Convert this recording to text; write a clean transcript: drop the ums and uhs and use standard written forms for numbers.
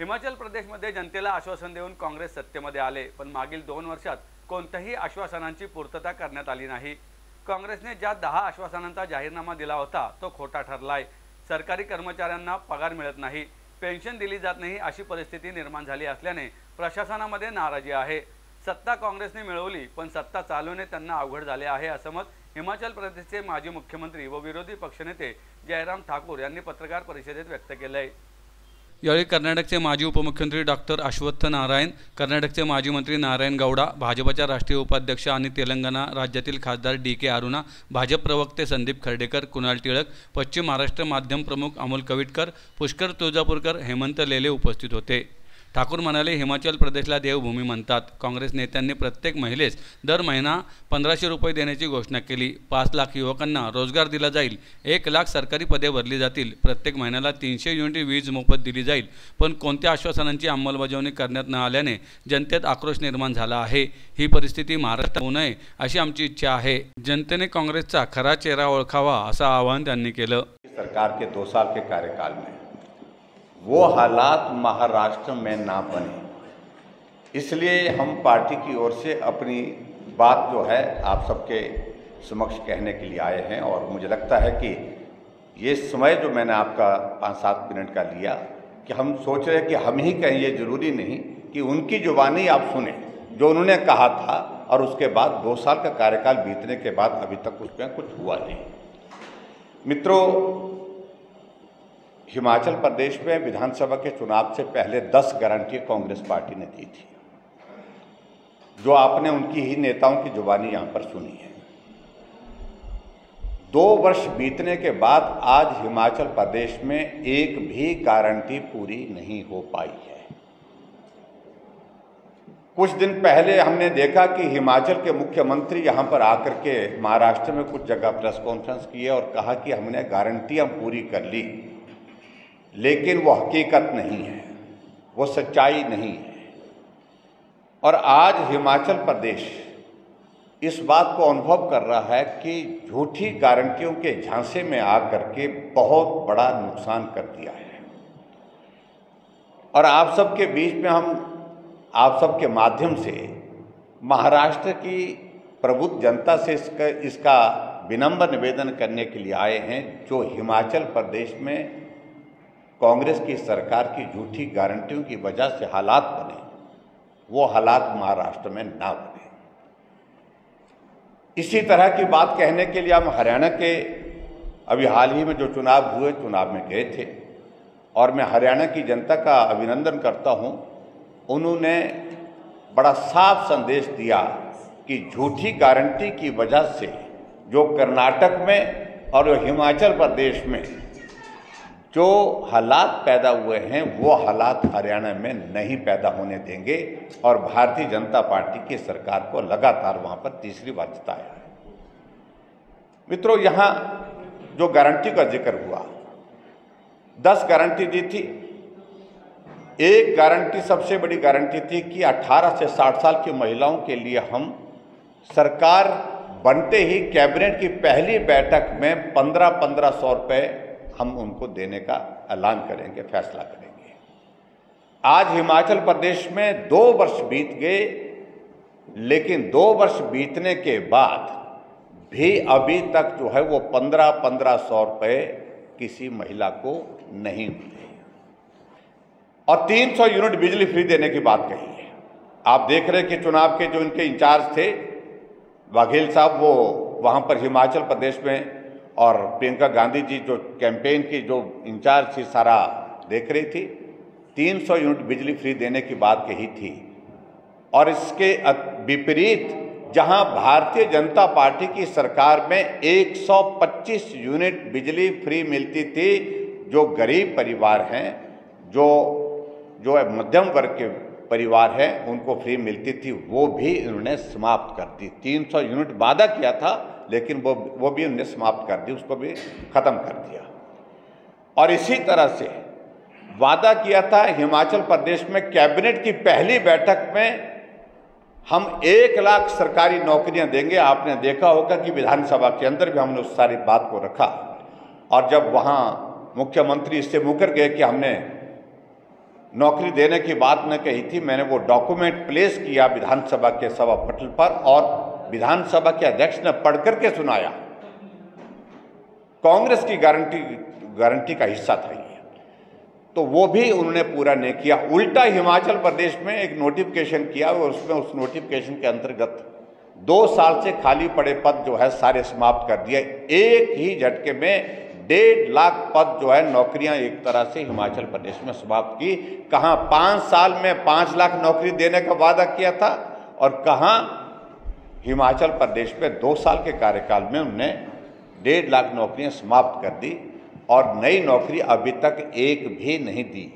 हिमाचल प्रदेशमध्ये जनतेला आश्वासन देऊन काँग्रेस सत्तेमध्ये आले, पण मागील 2 वर्षात कोणत्याही आश्वासनांची पूर्तता करण्यात आली नाही। काँग्रेसने ज्या 10 आश्वासनांचा जाहीरनामा दिला होता तो खोटा ठरलाय। सरकारी कर्मचाऱ्यांना पगार मिळत नाही, पेन्शन दिली जात नाही अशी परिस्थिती निर्माण झाली असल्याने प्रशासनामध्ये नाराजी आहे। सत्ता काँग्रेसने मिळवली, पण सत्ता चालवणे त्यांना अवघड झाले आहे असं मत हिमाचल प्रदेशचे माजी मुख्यमंत्री व विरोधी पक्षनेते जयराम ठाकूर यांनी पत्रकार परिषदेत व्यक्त केले। यावेळी कर्नाटकचे माजी उपमुख्यमंत्री डॉक्टर अश्वत्थ नारायण, कर्नाटकचे माजी मंत्री नारायण गौडा, भाजपच्या राष्ट्रीय उपाध्यक्ष आणि तेलंगणा राज्यातील खासदार DK अरुणा, भाजप प्रवक्ते संदीप खर्डेकर, कुणाल टिळक, पश्चिम महाराष्ट्र माध्यम प्रमुख अमोल कविटकर, पुष्कर तुळजापूरकर, हेमंत लेले उपस्थित होते। ठाकूर म्हणाले, हिमाचल प्रदेशला देवभूमी म्हणतात। काँग्रेस नेत्यांनी प्रत्येक महिलेस दर महिना 1500 रुपये देण्याची घोषणा केली। 5 लाख युवकांना रोजगार दिला जाईल, 1 लाख सरकारी पदे भरली जातील, प्रत्येक महिन्याला 300 युनिट वीज मोफत दिली जाईल, पण कोणत्या आश्वासनांची अंमलबजावणी करण्यात न आल्याने जनतेत आक्रोश निर्माण झाला आहे। ही परिस्थिती महाराष्ट्रात होऊ नये अशी आमची इच्छा आहे। जनतेने काँग्रेसचा खरा चेहरा ओळखावा असं आवाहन त्यांनी केलं। सरकार के 2 साल के कार्यकाल में वो हालात महाराष्ट्र में ना बने, इसलिए हम पार्टी की ओर से अपनी बात जो है आप सबके समक्ष कहने के लिए आए हैं। और मुझे लगता है कि ये समय जो मैंने आपका 5-7 मिनट का लिया कि हम सोच रहे हैं कि हम ही कहें, ये ज़रूरी नहीं कि उनकी जुबानी आप सुने जो उन्होंने कहा था, और उसके बाद 2 साल का कार्यकाल बीतने के बाद अभी तक उसमें कुछ हुआ नहीं। मित्रों, हिमाचल प्रदेश में विधानसभा के चुनाव से पहले 10 गारंटी कांग्रेस पार्टी ने दी थी, जो आपने उनकी ही नेताओं की जुबानी यहाँ पर सुनी है। 2 वर्ष बीतने के बाद आज हिमाचल प्रदेश में एक भी गारंटी पूरी नहीं हो पाई है। कुछ दिन पहले हमने देखा कि हिमाचल के मुख्यमंत्री यहाँ पर आकर के महाराष्ट्र में कुछ जगह प्रेस कॉन्फ्रेंस किए और कहा कि हमने गारंटियाँ पूरी कर ली, लेकिन वो हकीकत नहीं है, वो सच्चाई नहीं है। और आज हिमाचल प्रदेश इस बात को अनुभव कर रहा है कि झूठी गारंटियों के झांसे में आकर के बहुत बड़ा नुकसान कर दिया है। और आप सबके बीच में हम आप सबके माध्यम से महाराष्ट्र की प्रबुद्ध जनता से इसका विनम्र निवेदन करने के लिए आए हैं, जो हिमाचल प्रदेश में कांग्रेस की सरकार की झूठी गारंटियों की वजह से हालात बने, वो हालात महाराष्ट्र में ना बने। इसी तरह की बात कहने के लिए हम हरियाणा के अभी हाल ही में जो चुनाव हुए, चुनाव में गए थे, और मैं हरियाणा की जनता का अभिनंदन करता हूं। उन्होंने बड़ा साफ संदेश दिया कि झूठी गारंटी की वजह से जो कर्नाटक में और हिमाचल प्रदेश में जो हालात पैदा हुए हैं, वो हालात हरियाणा में नहीं पैदा होने देंगे। और भारतीय जनता पार्टी की सरकार को लगातार वहाँ पर तीसरी बार जिताया है। मित्रों, यहाँ जो गारंटी का जिक्र हुआ, 10 गारंटी दी थी। एक गारंटी, सबसे बड़ी गारंटी थी कि 18 से 60 साल की महिलाओं के लिए हम सरकार बनते ही कैबिनेट की पहली बैठक में 1500 रुपये हम उनको देने का ऐलान करेंगे, फैसला करेंगे। आज हिमाचल प्रदेश में 2 वर्ष बीत गए, लेकिन 2 वर्ष बीतने के बाद भी अभी तक जो है वो 1500 रुपये किसी महिला को नहीं मिले। और 300 यूनिट बिजली फ्री देने की बात कही है। आप देख रहे हैं कि चुनाव के जो इनके इंचार्ज थे वाघेल साहब, वो वहाँ पर हिमाचल प्रदेश में, और प्रियंका गांधी जी जो कैंपेन की जो इंचार्ज थी, सारा देख रही थी, 300 यूनिट बिजली फ्री देने की बात कही थी। और इसके विपरीत जहां भारतीय जनता पार्टी की सरकार में 125 यूनिट बिजली फ्री मिलती थी, जो गरीब परिवार हैं, जो मध्यम वर्ग के परिवार हैं, उनको फ्री मिलती थी, वो भी इन्होंने समाप्त कर दी। 300 यूनिट वादा किया था, लेकिन वो भी उन्होंने समाप्त कर दी, उसको भी ख़त्म कर दिया। और इसी तरह से वादा किया था हिमाचल प्रदेश में कैबिनेट की पहली बैठक में हम 1 लाख सरकारी नौकरियां देंगे। आपने देखा होगा कि विधानसभा के अंदर भी हमने उस सारी बात को रखा, और जब वहाँ मुख्यमंत्री इससे मुकर गए कि हमने नौकरी देने की बात न कही थी। मैंने वो डॉक्यूमेंट प्लेस किया विधानसभा के सभा पटल पर और विधानसभा के अध्यक्ष ने पढ़ करके सुनाया। कांग्रेस की गारंटी का हिस्सा था ये, तो वो भी उन्होंने पूरा नहीं किया। उल्टा हिमाचल प्रदेश में एक नोटिफिकेशन किया और उसमें उस नोटिफिकेशन के अंतर्गत 2 साल से खाली पड़े पद जो है सारे समाप्त कर दिए। एक ही झटके में 1.5 लाख पद जो है नौकरियां एक तरह से हिमाचल प्रदेश में समाप्त की। कहाँ 5 साल में 5 लाख नौकरी देने का वादा किया था और कहाँ हिमाचल प्रदेश में 2 साल के कार्यकाल में उन्होंने 1.5 लाख नौकरियां समाप्त कर दी और नई नौकरी अभी तक एक भी नहीं दी।